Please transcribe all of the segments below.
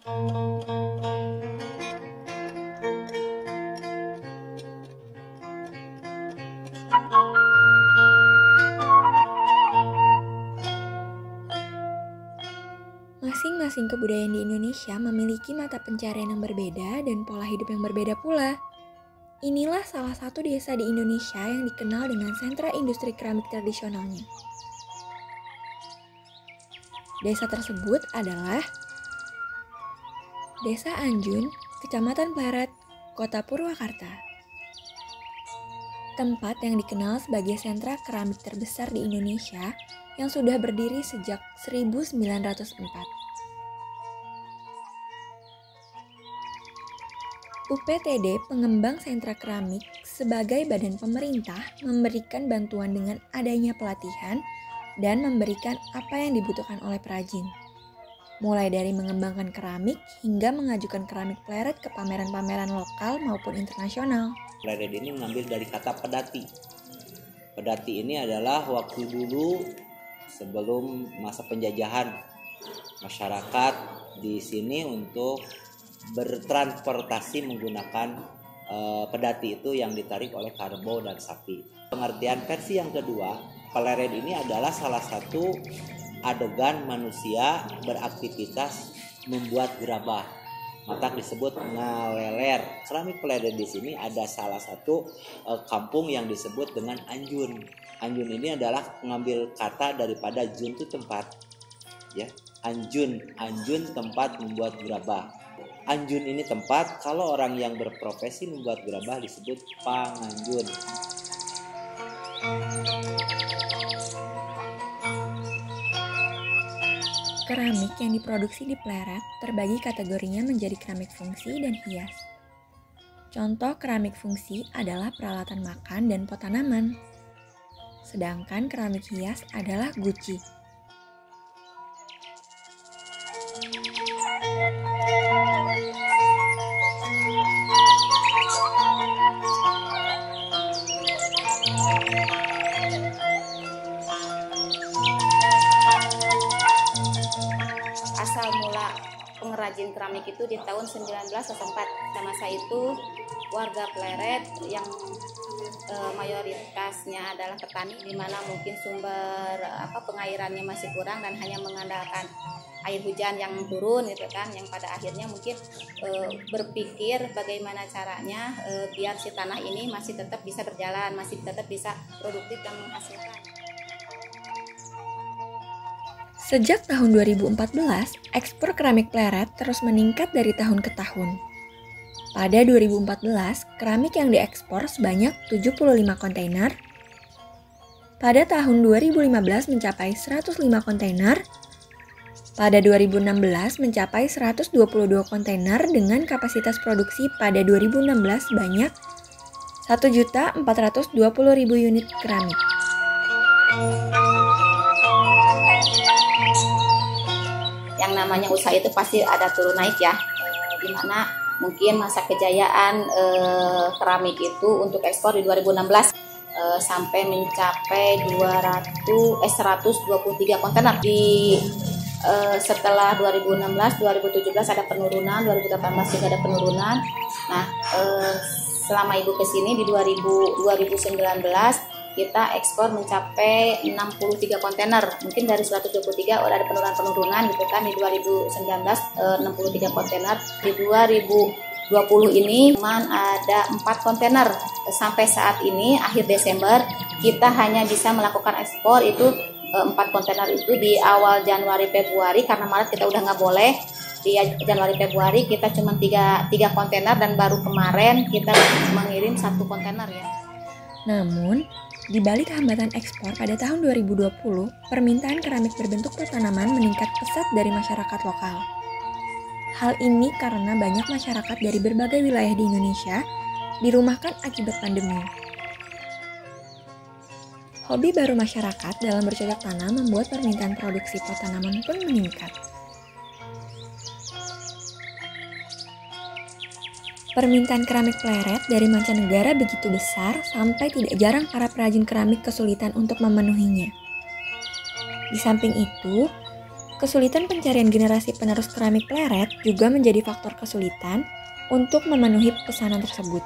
Masing-masing kebudayaan di Indonesia memiliki mata pencarian yang berbeda dan pola hidup yang berbeda pula. Inilah salah satu desa di Indonesia yang dikenal dengan sentra industri keramik tradisionalnya. Desa tersebut adalah Desa Anjun, Kecamatan Pleret, Kota Purwakarta. Tempat yang dikenal sebagai sentra keramik terbesar di Indonesia yang sudah berdiri sejak 1904. UPTD Pengembang Sentra Keramik sebagai badan pemerintah memberikan bantuan dengan adanya pelatihan dan memberikan apa yang dibutuhkan oleh perajin. Mulai dari mengembangkan keramik hingga mengajukan keramik pleret ke pameran-pameran lokal maupun internasional. Pleret ini mengambil dari kata pedati. Pedati ini adalah waktu dulu sebelum masa penjajahan, masyarakat di sini untuk bertransportasi menggunakan pedati itu yang ditarik oleh kerbau dan sapi. Pengertian versi yang kedua, pleret ini adalah salah satu adegan manusia beraktivitas membuat gerabah, maka disebut ngaleler. Keramik pleret di sini ada salah satu kampung yang disebut dengan Anjun. Anjun ini adalah mengambil kata daripada jun itu tempat, ya. Anjun tempat membuat gerabah. Anjun ini tempat, kalau orang yang berprofesi membuat gerabah disebut panganjun. Keramik yang diproduksi di Pleret terbagi kategorinya menjadi keramik fungsi dan hias. Contoh keramik fungsi adalah peralatan makan dan pot tanaman. Sedangkan keramik hias adalah guci. Asal mula pengrajin keramik itu di tahun 1904. Pada masa itu warga Pleret yang mayoritasnya adalah petani, di mana mungkin sumber pengairannya masih kurang dan hanya mengandalkan air hujan yang turun gitu kan, yang pada akhirnya mungkin berpikir bagaimana caranya biar si tanah ini masih tetap bisa berjalan, masih tetap bisa produktif dan menghasilkan. Sejak tahun 2014, ekspor keramik Pleret terus meningkat dari tahun ke tahun. Pada 2014, keramik yang diekspor sebanyak 75 kontainer. Pada tahun 2015 mencapai 105 kontainer. Pada 2016 mencapai 122 kontainer dengan kapasitas produksi pada 2016 sebanyak 1.420.000 unit keramik. Yang namanya usaha itu pasti ada turun naik ya, dimana mungkin masa kejayaan keramik itu untuk ekspor di 2016 sampai mencapai 123 kontainer. Setelah 2016, 2017 ada penurunan, 2018 juga ada penurunan. Nah, selama ibu kesini di 2019 kita ekspor mencapai 63 kontainer. Mungkin dari 123 udah ada penurunan gitu kan. Di 2019 63 kontainer. Di 2020 ini cuma ada 4 kontainer. Sampai saat ini akhir Desember kita hanya bisa melakukan ekspor itu 4 kontainer itu di awal Januari Februari, karena Maret kita udah nggak boleh. Di Januari Februari kita cuma 3 kontainer dan baru kemarin kita mengirim 1 kontainer ya. Namun, di balik hambatan ekspor pada tahun 2020, permintaan keramik berbentuk pot tanaman meningkat pesat dari masyarakat lokal. Hal ini karena banyak masyarakat dari berbagai wilayah di Indonesia dirumahkan akibat pandemi. Hobi baru masyarakat dalam bercocok tanam membuat permintaan produksi pot tanaman pun meningkat. Permintaan keramik Pleret dari mancanegara begitu besar sampai tidak jarang para perajin keramik kesulitan untuk memenuhinya. Di samping itu, Kesulitan pencarian generasi penerus keramik pleret juga menjadi faktor kesulitan untuk memenuhi pesanan tersebut.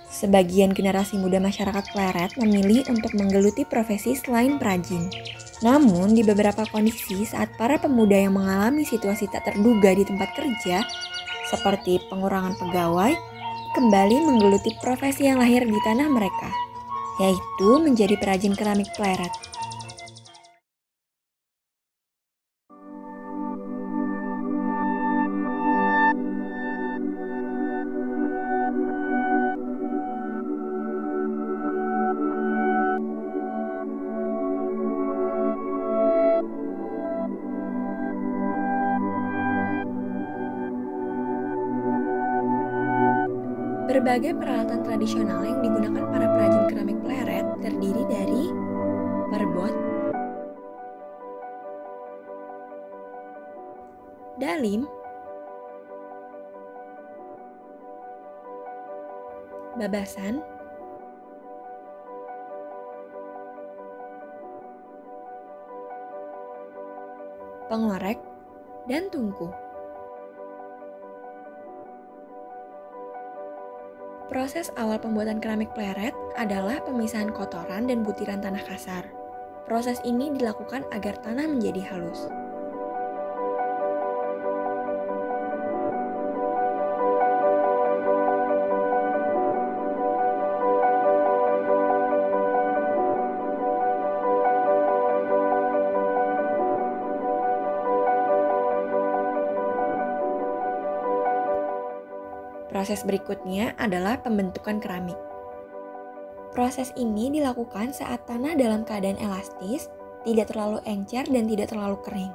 Sebagian generasi muda masyarakat pleret memilih untuk menggeluti profesi selain perajin. Namun, di beberapa kondisi saat para pemuda yang mengalami situasi tak terduga di tempat kerja, seperti pengurangan pegawai, kembali menggeluti profesi yang lahir di tanah mereka, yaitu menjadi perajin keramik pleret. Berbagai peralatan tradisional yang digunakan para perajin keramik pleret terdiri dari perbot, dalim, babasan, pengorek, dan tungku. Proses awal pembuatan keramik pleret adalah pemisahan kotoran dan butiran tanah kasar. Proses ini dilakukan agar tanah menjadi halus. Proses berikutnya adalah pembentukan keramik. Proses ini dilakukan saat tanah dalam keadaan elastis, tidak terlalu encer dan tidak terlalu kering.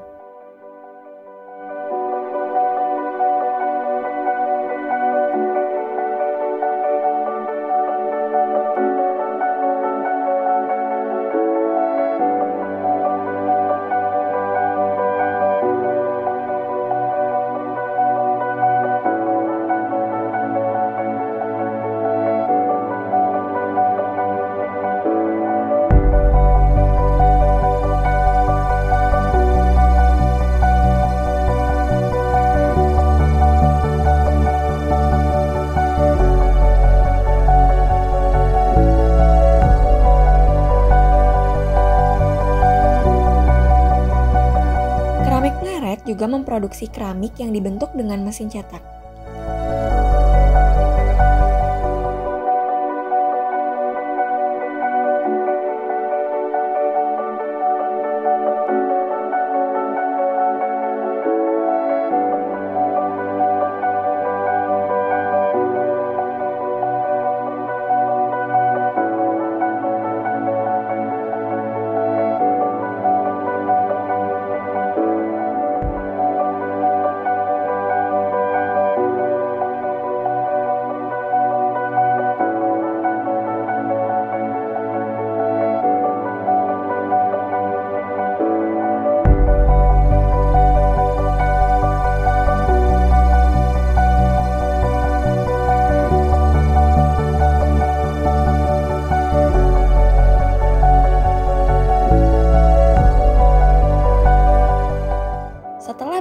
Juga memproduksi keramik yang dibentuk dengan mesin cetak.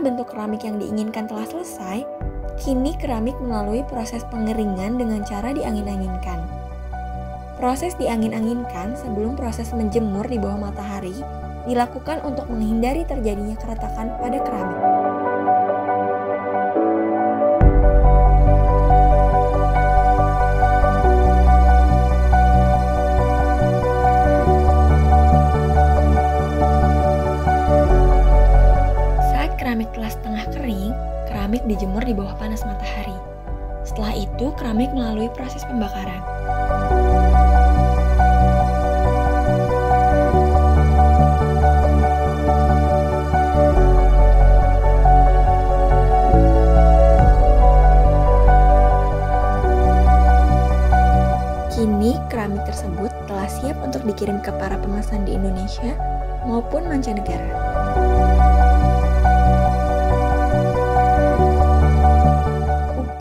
Bentuk keramik yang diinginkan telah selesai, kini keramik melalui proses pengeringan dengan cara diangin-anginkan. Proses diangin-anginkan sebelum proses menjemur di bawah matahari dilakukan untuk menghindari terjadinya keretakan pada keramik. Keramik dijemur di bawah panas matahari. Setelah itu, keramik melalui proses pembakaran. Kini, keramik tersebut telah siap untuk dikirim ke para pemesan di Indonesia maupun mancanegara.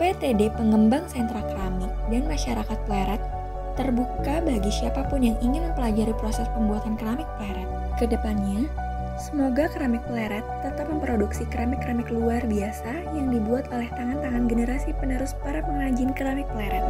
UPTD Pengembang Sentra Keramik dan Masyarakat Pleret terbuka bagi siapapun yang ingin mempelajari proses pembuatan keramik pleret. Kedepannya, Semoga Keramik Pleret tetap memproduksi keramik-keramik luar biasa yang dibuat oleh tangan-tangan generasi penerus para pengrajin keramik pleret.